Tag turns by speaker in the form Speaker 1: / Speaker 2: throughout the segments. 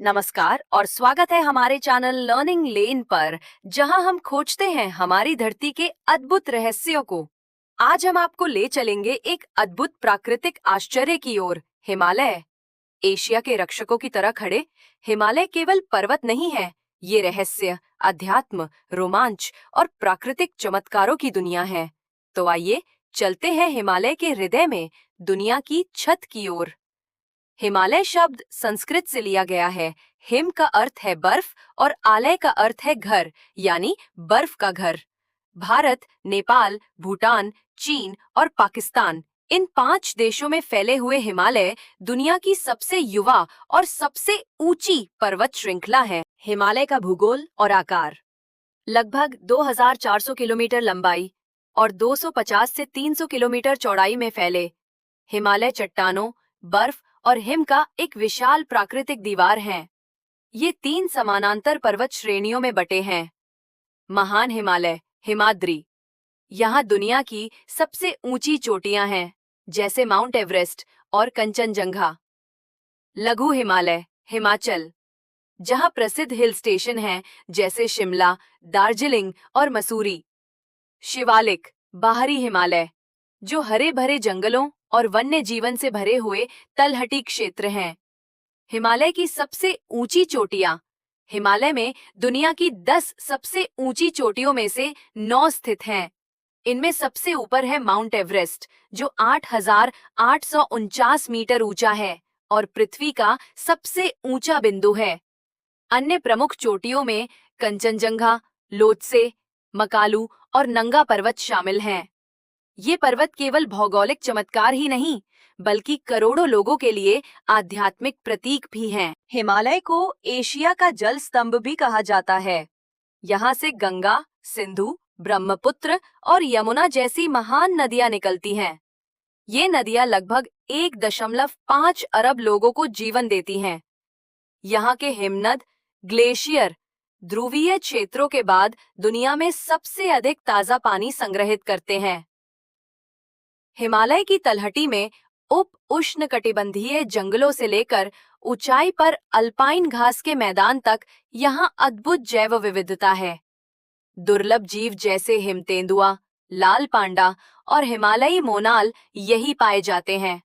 Speaker 1: नमस्कार और स्वागत है हमारे चैनल लर्निंग लेन पर, जहां हम खोजते हैं हमारी धरती के अद्भुत रहस्यों को। आज हम आपको ले चलेंगे एक अद्भुत प्राकृतिक आश्चर्य की ओर, हिमालय। एशिया के रक्षकों की तरह खड़े हिमालय केवल पर्वत नहीं है, ये रहस्य, अध्यात्म, रोमांच और प्राकृतिक चमत्कारों की दुनिया है। तो आइए चलते हैं हिमालय के हृदय में, दुनिया की छत की ओर। हिमालय शब्द संस्कृत से लिया गया है। हिम का अर्थ है बर्फ और आलय का अर्थ है घर, यानी बर्फ का घर। भारत, नेपाल, भूटान, चीन और पाकिस्तान, इन 5 देशों में फैले हुए हिमालय दुनिया की सबसे युवा और सबसे ऊंची पर्वत श्रृंखला है। हिमालय का भूगोल और आकार। लगभग 2400 किलोमीटर लंबाई और 250 से 300 किलोमीटर चौड़ाई में फैले हिमालय चट्टानों, बर्फ और हिम का एक विशाल प्राकृतिक दीवार है। ये 3 समानांतर पर्वत श्रेणियों में बटे हैं। महान हिमालय, हिमाद्री, यहाँ दुनिया की सबसे ऊंची चोटियां हैं, जैसे माउंट एवरेस्ट और कंचनजंगा। लघु हिमालय, हिमाचल, जहाँ प्रसिद्ध हिल स्टेशन हैं जैसे शिमला, दार्जिलिंग और मसूरी। शिवालिक, बाहरी हिमालय, जो हरे भरे जंगलों और वन्य जीवन से भरे हुए तलहटी क्षेत्र हैं। हिमालय की सबसे ऊंची चोटियां। हिमालय में दुनिया की 10 सबसे ऊंची चोटियों में से 9 स्थित हैं। इनमें सबसे ऊपर है माउंट एवरेस्ट, जो 8,849 मीटर ऊंचा है और पृथ्वी का सबसे ऊंचा बिंदु है। अन्य प्रमुख चोटियों में कंचनजंगा, लोत्से, मकालू और नंगा पर्वत शामिल हैं। ये पर्वत केवल भौगोलिक चमत्कार ही नहीं, बल्कि करोड़ों लोगों के लिए आध्यात्मिक प्रतीक भी हैं। हिमालय को एशिया का जल स्तंभ भी कहा जाता है। यहाँ से गंगा, सिंधु, ब्रह्मपुत्र और यमुना जैसी महान नदियां निकलती हैं। ये नदियां लगभग 1.5 अरब लोगों को जीवन देती हैं। यहाँ के हिमनद, ग्लेशियर, ध्रुवीय क्षेत्रों के बाद दुनिया में सबसे अधिक ताजा पानी संग्रहित करते हैं। हिमालय की तलहटी में उप उष्णकटिबंधीय जंगलों से लेकर ऊंचाई पर अल्पाइन घास के मैदान तक यहाँ अद्भुत जैव विविधता है। दुर्लभ जीव जैसे हिमतेंदुआ, लाल पांडा और हिमालयी मोनाल यही पाए जाते हैं।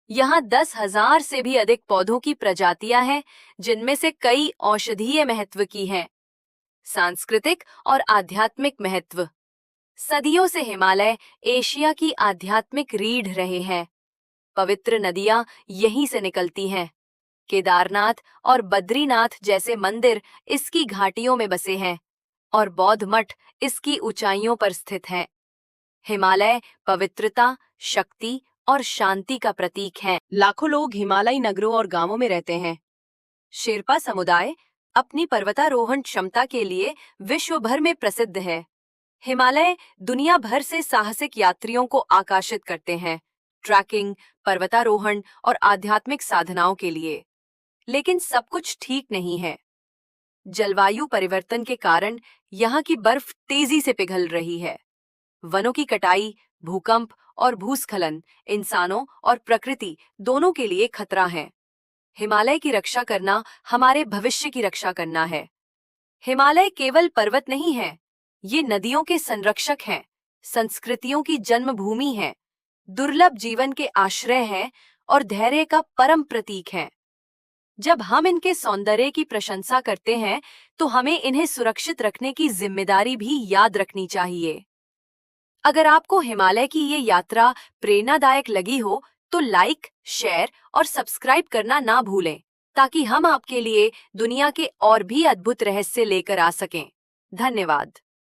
Speaker 1: यहाँ 10,000 से भी अधिक पौधों की प्रजातियां हैं, जिनमें से कई औषधीय महत्व की हैं। सांस्कृतिक और आध्यात्मिक महत्व। सदियों से हिमालय एशिया की आध्यात्मिक रीढ़ रहे हैं। पवित्र नदियां यहीं से निकलती हैं। केदारनाथ और बद्रीनाथ जैसे मंदिर इसकी घाटियों में बसे हैं और बौद्ध मठ इसकी ऊंचाइयों पर स्थित हैं। हिमालय पवित्रता, शक्ति और शांति का प्रतीक है। लाखों लोग हिमालयी नगरों और गांवों में रहते हैं। शेरपा समुदाय अपनी पर्वतारोहण क्षमता के लिए विश्व भर में प्रसिद्ध है। हिमालय दुनिया भर से साहसिक यात्रियों को आकर्षित करते हैं, ट्रैकिंग, पर्वतारोहण और आध्यात्मिक साधनाओं के लिए। लेकिन सब कुछ ठीक नहीं है। जलवायु परिवर्तन के कारण यहाँ की बर्फ तेजी से पिघल रही है। वनों की कटाई, भूकंप और भूस्खलन इंसानों और प्रकृति दोनों के लिए खतरा है। हिमालय की रक्षा करना हमारे भविष्य की रक्षा करना है। हिमालय केवल पर्वत नहीं है, ये नदियों के संरक्षक हैं, संस्कृतियों की जन्मभूमि है, दुर्लभ जीवन के आश्रय हैं और धैर्य का परम प्रतीक है। जब हम इनके सौंदर्य की प्रशंसा करते हैं, तो हमें इन्हें सुरक्षित रखने की जिम्मेदारी भी याद रखनी चाहिए। अगर आपको हिमालय की ये यात्रा प्रेरणादायक लगी हो, तो लाइक, शेयर और सब्सक्राइब करना ना भूलें, ताकि हम आपके लिए दुनिया के और भी अद्भुत रहस्य लेकर आ सकें। धन्यवाद।